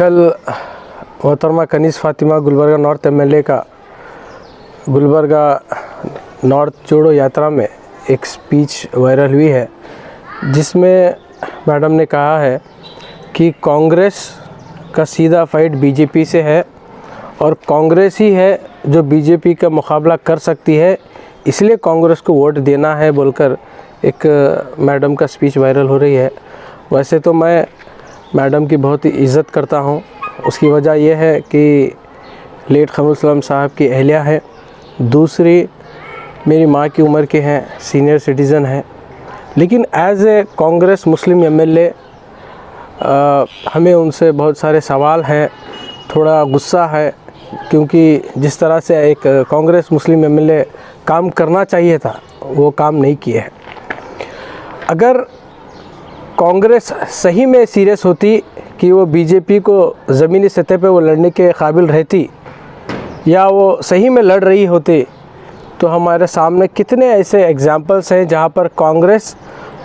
कल मोहतरमा Kaneez Fatima Gulbarga north MLA का गुलबर्गा नॉर्थ जोड़ो यात्रा में एक स्पीच वायरल हुई है, जिसमें मैडम ने कहा है कि कांग्रेस का सीधा फाइट बीजेपी से है और कांग्रेस ही है जो बीजेपी का मुकाबला कर सकती है, इसलिए कांग्रेस को वोट देना है बोलकर एक मैडम का स्पीच वायरल हो रही है। वैसे तो मैं मैडम की बहुत ही इज़्ज़त करता हूँ। उसकी वजह यह है कि लेट क़मरुल इस्लाम साहब की अहलिया है, दूसरी मेरी माँ की उम्र के हैं, सीनियर सिटीज़न हैं। लेकिन as a Congress Muslim MLA हमें उनसे बहुत सारे सवाल हैं, थोड़ा गुस्सा है, क्योंकि जिस तरह से एक कांग्रेस मुस्लिम एमएलए काम करना चाहिए था वो काम नहीं किए हैं। अगर कांग्रेस सही में सीरियस होती कि वो बीजेपी को ज़मीनी सतह पे वो लड़ने के काबिल रहती या वो सही में लड़ रही होती, तो हमारे सामने कितने ऐसे एग्जाम्पल्स हैं जहाँ पर कांग्रेस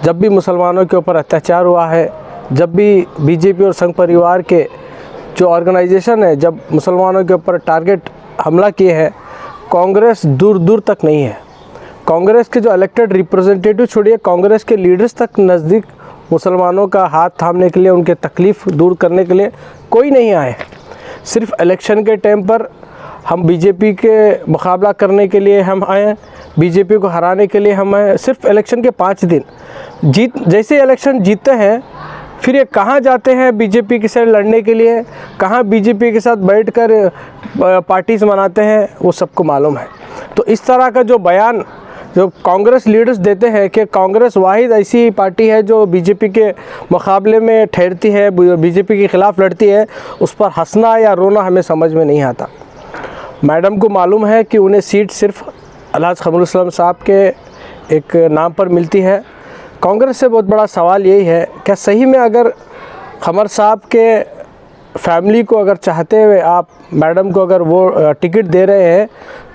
जब भी मुसलमानों के ऊपर अत्याचार हुआ है, जब भी बीजेपी और संघ परिवार के जो ऑर्गेनाइजेशन है जब मुसलमानों के ऊपर टारगेट हमला किए हैं, कांग्रेस दूर दूर तक नहीं है। कांग्रेस के जो इलेक्टेड रिप्रेजेंटेटिव छोड़िए, कांग्रेस के लीडर्स तक नज़दीक मुसलमानों का हाथ थामने के लिए, उनके तकलीफ़ दूर करने के लिए कोई नहीं आए। सिर्फ इलेक्शन के टाइम पर हम बीजेपी के मुकाबला करने के लिए हम आए, बीजेपी को हराने के लिए हम आए। सिर्फ इलेक्शन के 5 दिन जैसे इलेक्शन जीतते हैं, फिर ये कहाँ जाते हैं बीजेपी के साथ लड़ने के लिए, कहाँ बीजेपी के साथ बैठकर पार्टीज़ मनाते हैं, वो सबको मालूम है। तो इस तरह का जो बयान जो कांग्रेस लीडर्स देते हैं कि कांग्रेस वाहिद ऐसी पार्टी है जो बीजेपी के मुकाबले में ठहरती है, बीजेपी के ख़िलाफ़ लड़ती है, उस पर हंसना या रोना हमें समझ में नहीं आता। मैडम को मालूम है कि उन्हें सीट सिर्फ अलहाज क़मरुल इस्लाम साहब के एक नाम पर मिलती है। कांग्रेस से बहुत बड़ा सवाल यही है, क्या सही में अगर क़मर साहब के फैमिली को अगर चाहते हुए आप मैडम को अगर वो टिकट दे रहे हैं,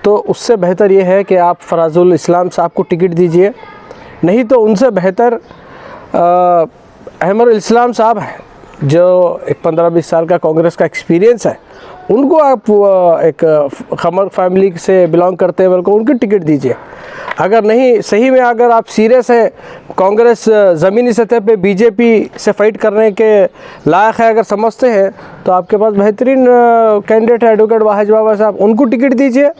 तो उससे बेहतर ये है कि आप फराजुल इस्लाम साहब को टिकट दीजिए। नहीं तो उनसे बेहतर अहमद इस्लाम साहब हैं, जो एक 15-20 साल का कांग्रेस का एक्सपीरियंस है, उनको आप एक क़मर फैमिली से बिलोंग करते हैं बल्कि उनकी टिकट दीजिए। अगर नहीं, सही में अगर आप सीरियस हैं, कांग्रेस ज़मीनी सतह पे बीजेपी से फाइट करने के लायक है अगर समझते हैं, तो आपके पास बेहतरीन कैंडिडेट है एडवोकेट वाहिद बाबा साहब, उनको टिकट दीजिए।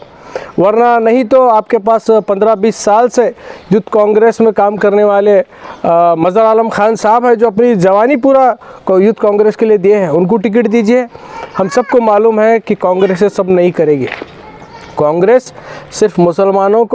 वरना नहीं तो आपके पास 15-20 साल से यूथ कांग्रेस में काम करने वाले मज़हर आलम खान साहब है, जो अपनी जवानी पूरा यूथ कांग्रेस के लिए दिए हैं, उनको टिकट दीजिए। हम सबको मालूम है कि कांग्रेस ये सब नहीं करेगी। कांग्रेस सिर्फ मुसलमानों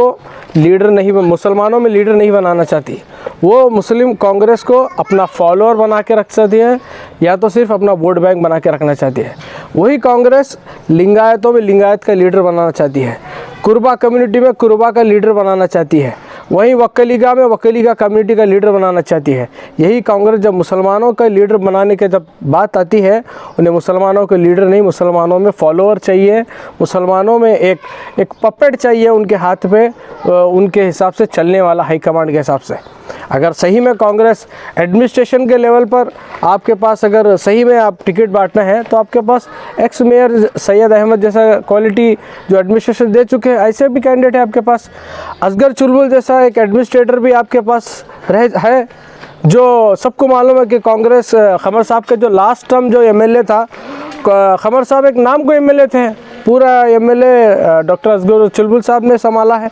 में लीडर नहीं बनाना चाहती, वो मुस्लिम कांग्रेस को अपना फॉलोअर बना के रख सकती है या तो सिर्फ अपना वोट बैंक बना के रखना चाहती है। वही कांग्रेस लिंगायतों में लिंगायत का लीडर बनाना चाहती है, कुरबा कम्युनिटी में कुरबा का लीडर बनाना चाहती है, वहीं वक्कलीगा में वक्कलीगा कम्युनिटी का लीडर बनाना चाहती है। यही कांग्रेस जब मुसलमानों का लीडर बनाने के जब बात आती है, उन्हें मुसलमानों के लीडर नहीं, मुसलमानों में फॉलोअर चाहिए, मुसलमानों में एक पपेट चाहिए उनके हाथ पे, उनके हिसाब से चलने वाला, हाईकमांड के हिसाब से। अगर सही में कांग्रेस एडमिनिस्ट्रेशन के लेवल पर आपके पास अगर सही में आप टिकट बांटना है, तो आपके पास एक्स मेयर सैयद अहमद जैसा क्वालिटी जो एडमिनिस्ट्रेशन दे चुके हैं, ऐसे भी कैंडिडेट है आपके पास। असगर चुलबुल जैसा एक एडमिनिस्ट्रेटर भी आपके पास है, जो सबको मालूम है कि कांग्रेस क़मर साहब का जो लास्ट टर्म जो एमएलए था, क़मर साहब एक नाम को एमएलए थे, पूरा एमएलए डॉक्टर असगर चुलबुल साहब ने संभाला है।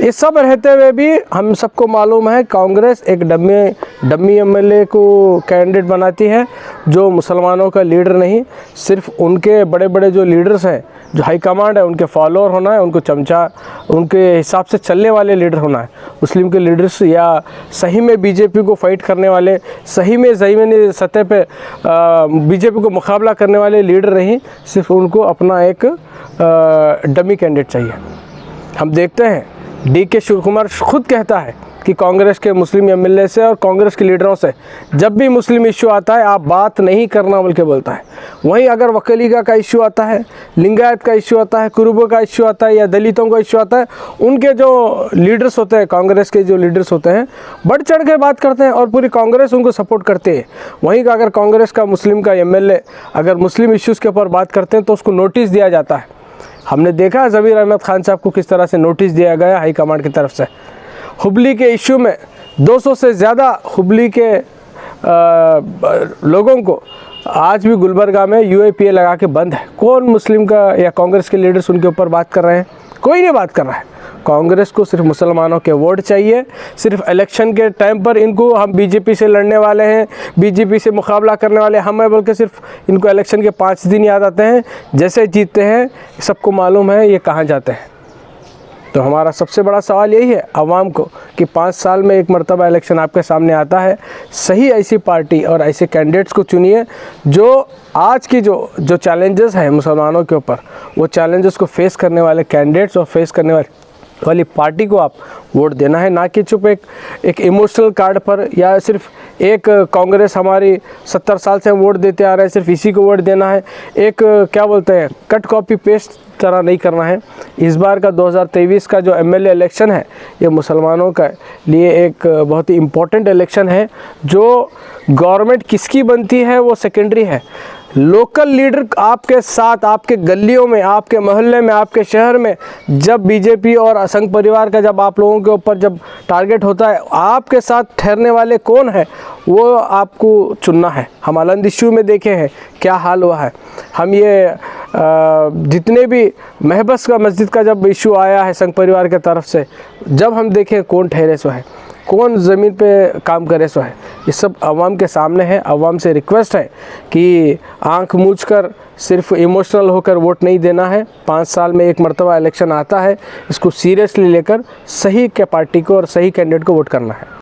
ये सब रहते हुए भी हम सबको मालूम है कांग्रेस एक डम्मी एमएलए को कैंडिडेट बनाती है, जो मुसलमानों का लीडर नहीं, सिर्फ उनके बड़े बड़े जो लीडर्स हैं, जो हाई कमांड है, उनके फॉलोअर होना है, उनको चमचा, उनके हिसाब से चलने वाले लीडर होना है। मुस्लिम के लीडर्स या सही में बीजेपी को फाइट करने वाले, सही में ज़मीनी सतह पे बीजेपी को मुकाबला करने वाले लीडर नहीं, सिर्फ उनको अपना एक डमी कैंडिडेट चाहिए। हम देखते हैं DK शिव कुमार खुद कहता है कि कांग्रेस के मुस्लिम एमएलए से और कांग्रेस के लीडरों से जब भी मुस्लिम इशू आता है आप बात नहीं करना बोल के बोलता है। वहीं अगर वकलीगा का इशू आता है, लिंगायत का इशू आता है, कुरुबों का इशू आता है या दलितों का इशू आता है, उनके जो लीडर्स होते हैं, कांग्रेस के जो लीडर्स होते हैं, बढ़ चढ़ के बात करते हैं और पूरी कांग्रेस उनको सपोर्ट करते हैं। वहीं का अगर कांग्रेस का मुस्लिम का एमएलए अगर मुस्लिम इश्यूज़ के ऊपर बात करते हैं तो उसको नोटिस दिया जाता है। हमने देखा ज़मीर अहमद खान साहब को किस तरह से नोटिस दिया गया हाई कमांड की तरफ से। हुबली के इशू में 200 से ज़्यादा हुबली के लोगों को आज भी गुलबर्गा में यूएपीए लगा के बंद है। कौन मुस्लिम का या कांग्रेस के लीडर्स उनके ऊपर बात कर रहे हैं? कोई नहीं बात कर रहा है। कांग्रेस को सिर्फ मुसलमानों के वोट चाहिए। सिर्फ इलेक्शन के टाइम पर इनको हम बीजेपी से लड़ने वाले हैं, बीजेपी से मुकाबला करने वाले हम हैं बोल के सिर्फ इनको इलेक्शन के 5 दिन याद आते हैं। जैसे जीतते हैं सबको मालूम है ये कहाँ जाते हैं। तो हमारा सबसे बड़ा सवाल यही है आवाम को कि 5 साल में एक मरतबा इलेक्शन आपके सामने आता है, सही ऐसी पार्टी और ऐसे कैंडिडेट्स को चुनिए जो आज की जो चैलेंजेस हैं मुसलमानों के ऊपर, वो चैलेंजेस को फेस करने वाले कैंडिडेट्स और फेस करने वाली पार्टी को आप वोट देना है, ना कि चुप एक इमोशनल कार्ड पर या सिर्फ एक कांग्रेस हमारी 70 साल से हम वोट देते आ रहे हैं सिर्फ इसी को वोट देना है। एक क्या बोलते हैं कट कॉपी पेस्ट तरह नहीं करना है। इस बार का 2023 का जो एमएलए इलेक्शन है ये मुसलमानों का लिए एक बहुत ही इम्पोर्टेंट इलेक्शन है। जो गवर्नमेंट किसकी बनती है वो सेकेंडरी है। लोकल लीडर आपके साथ, आपके गलियों में, आपके मोहल्ले में, आपके शहर में जब बीजेपी और संघ परिवार का जब आप लोगों के ऊपर जब टारगेट होता है, आपके साथ ठहरने वाले कौन है वो आपको चुनना है। हम आलंद इशू में देखे हैं क्या हाल हुआ है। हम ये जितने भी महबस का मस्जिद का जब इशू आया है संघ परिवार की तरफ से, जब हम देखें कौन ठहरे सो है, कौन ज़मीन पे काम करे सो है, ये सब आवाम के सामने है। आवाम से रिक्वेस्ट है कि आंख मूंझ कर सिर्फ इमोशनल होकर वोट नहीं देना है। 5 साल में एक मरतबा इलेक्शन आता है, इसको सीरियसली लेकर सही के पार्टी को और सही कैंडिडेट को वोट करना है।